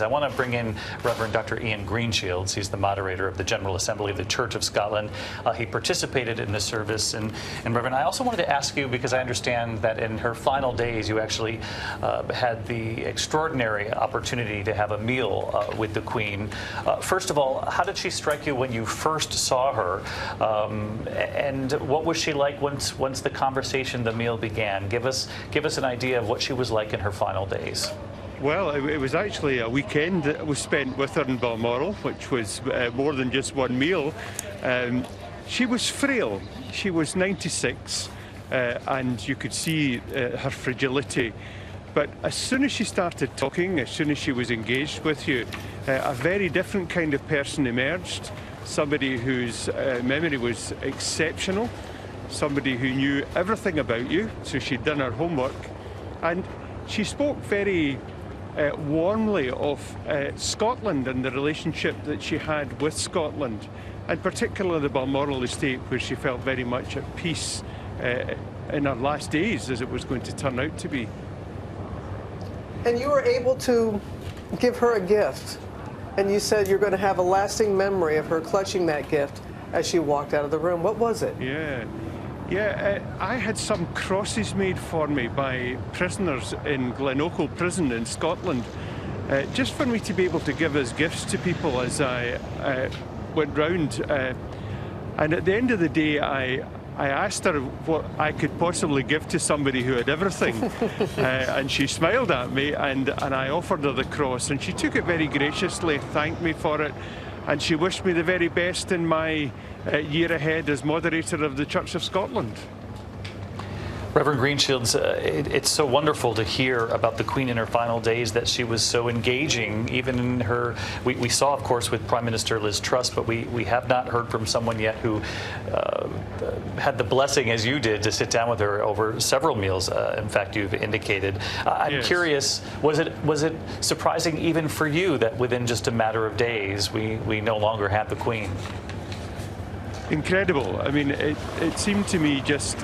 I want to bring in Reverend Dr. Iain Greenshields. He's the moderator of the General Assembly of the Church of Scotland. He participated in this service. And Reverend, I also wanted to ask you, because I understand that in her final days, you actually had the extraordinary opportunity to have a meal with the Queen. First of all, how did she strike you when you first saw her? And what was she like once the conversation, the meal began? Give us an idea of what she was like in her final days. Well, it was actually a weekend that was spent with her in Balmoral, which was more than just one meal. She was frail. She was 96, and you could see her fragility. But as soon as she started talking, as soon as she was engaged with you, a very different kind of person emerged. Somebody whose memory was exceptional, somebody who knew everything about you, so she'd done her homework. And she spoke very warmly of Scotland and the relationship that she had with Scotland, and particularly the Balmoral estate, where she felt very much at peace in her last days, as it was going to turn out to be. And you were able to give her a gift, and you said you're going to have a lasting memory of her clutching that gift as she walked out of the room. What was it? Yeah, I had some crosses made for me by prisoners in Glenocle prison in Scotland, just for me to be able to give as gifts to people as I went round. And at the end of the day, I asked her what I could possibly give to somebody who had everything. And she smiled at me, and I offered her the cross, and she took it very graciously, thanked me for it, and she wished me the very best in my year ahead as moderator of the Church of Scotland. Reverend Greenshields, it's so wonderful to hear about the Queen in her final days, that she was so engaging, even in her, we saw, of course, with Prime Minister Liz Truss, but we have not heard from someone yet who had the blessing, as you did, to sit down with her over several meals. In fact, you've indicated. I'm curious, was it surprising even for you that within just a matter of days we no longer had the Queen? Incredible. I mean, it seemed to me just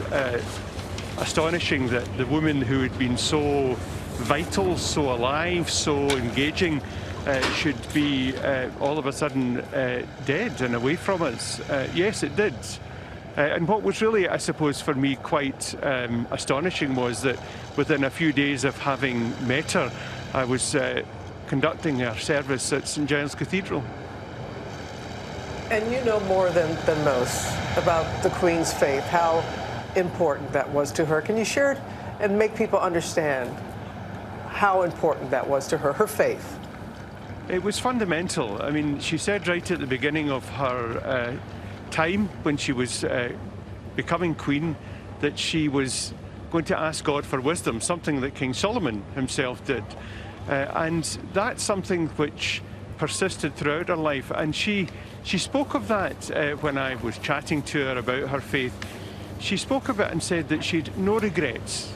astonishing that the woman who had been so vital, so alive, so engaging, should be all of a sudden dead and away from us. Yes, it did. And what was really, I suppose, for me quite astonishing was that within a few days of having met her, I was conducting her service at St Giles Cathedral. And you know more than most about the Queen's faith, how important that was to her. Can you share it and make people understand how important that was to her faith? It was fundamental. I mean, she said right at the beginning of her time when she was becoming Queen that she was going to ask God for wisdom, something that King Solomon himself did. And that's something which persisted throughout her life. And she spoke of that when I was chatting to her about her faith. She spoke of it and said that she'd no regrets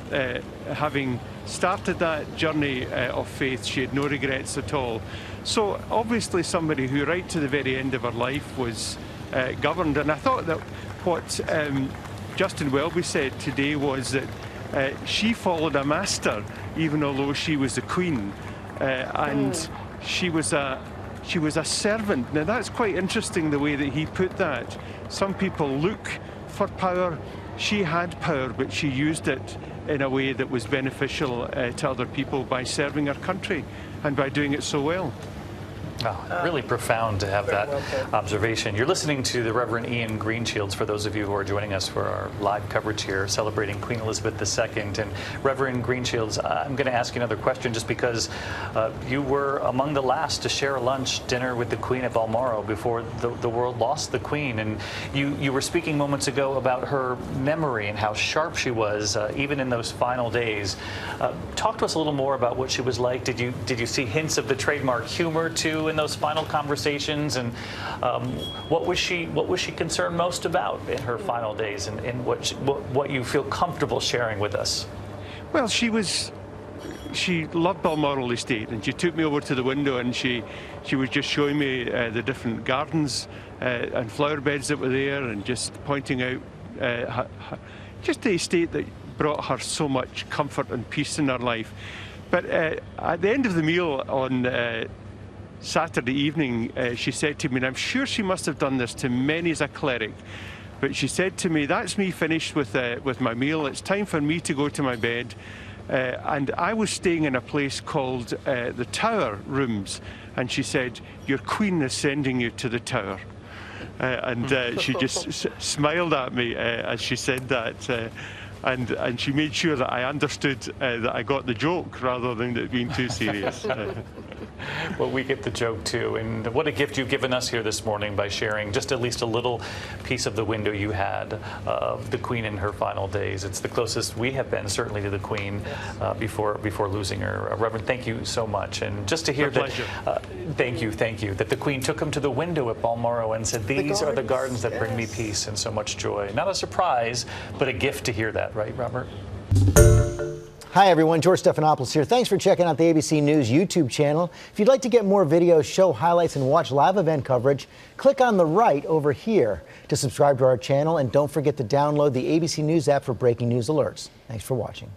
having started that journey of faith. She had no regrets at all. So obviously somebody who right to the very end of her life was governed. And I thought that what Justin Welby said today was that she followed a master, even although she was the Queen, and she was a servant. Now that's quite interesting, the way that he put that. Some people look for power. She had power, but she used it in a way that was beneficial to other people by serving her country and by doing it so well. Oh, really profound to have that observation. You're listening to the Reverend Iain Greenshields, for those of you who are joining us for our live coverage here celebrating Queen Elizabeth II. And Reverend Greenshields, I'm going to ask you another question, just because you were among the last to share a lunch dinner with the Queen at Balmoral before the world lost the Queen. And you were speaking moments ago about her memory and how sharp she was, even in those final days. Talk to us a little more about what she was like. Did you see hints of the trademark humor too in those final conversations, and what was she concerned most about in her final days, and what you feel comfortable sharing with us? Well, she loved Balmoral Estate, and she took me over to the window, and she was just showing me the different gardens and flower beds that were there, and just pointing out just the estate that brought her so much comfort and peace in her life. But at the end of the meal on Saturday evening, she said to me, and I'm sure she must have done this to many as a cleric, but she said to me, "That's me finished with my meal. It's time for me to go to my bed." And I was staying in a place called the Tower Rooms, and she said, "Your Queen is sending you to the Tower." And she just smiled at me as she said that. And she made sure that I understood that I got the joke rather than it being too serious. Well, we get the joke too. And what a gift you've given us here this morning by sharing just at least a little piece of the window you had of the Queen in her final days. It's the closest we have been, certainly, to the Queen before losing her. Reverend, thank you so much. And just to hear that, thank you, that the Queen took him to the window at Balmoral and said, "These are the gardens that bring me peace and so much joy." Not a surprise, but a gift to hear that, right, Robert? Hi everyone, George Stephanopoulos here. Thanks for checking out the ABC News YouTube channel. If you'd like to get more videos, show highlights, and watch live event coverage, click on the right over here to subscribe to our channel, and don't forget to download the ABC News app for breaking news alerts. Thanks for watching.